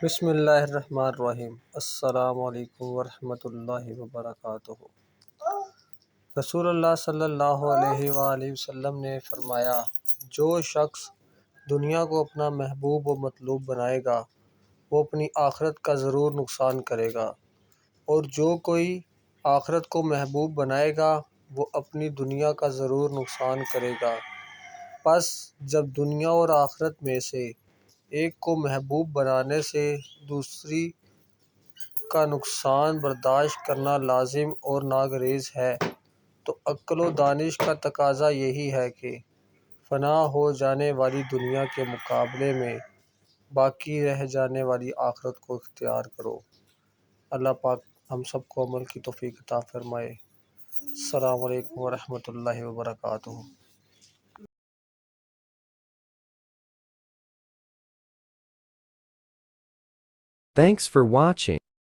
بسم اللہ الرحمن الرحیم۔ السلام علیکم ورحمۃ اللہ وبرکاتہ۔ رسول اللہ صلی اللہ علیہ وآلہ وسلم نے فرمایا، جو شخص دنیا کو اپنا محبوب و مطلوب بنائے گا وہ اپنی آخرت کا ضرور نقصان کرے گا، اور جو کوئی آخرت کو محبوب بنائے گا وہ اپنی دنیا کا ضرور نقصان کرے گا۔ پس جب دنیا اور آخرت میں سے ایک کو محبوب بنانے سے دوسری کا نقصان برداشت کرنا لازم اور ناگزیر ہے، تو عقل و دانش کا تقاضا یہی ہے کہ فنا ہو جانے والی دنیا کے مقابلے میں باقی رہ جانے والی آخرت کو اختیار کرو۔ اللہ پاک ہم سب کو عمل کی توفیق عطا فرمائے۔ السلام علیکم ورحمۃ اللہ وبرکاتہ۔ Thanks for watching.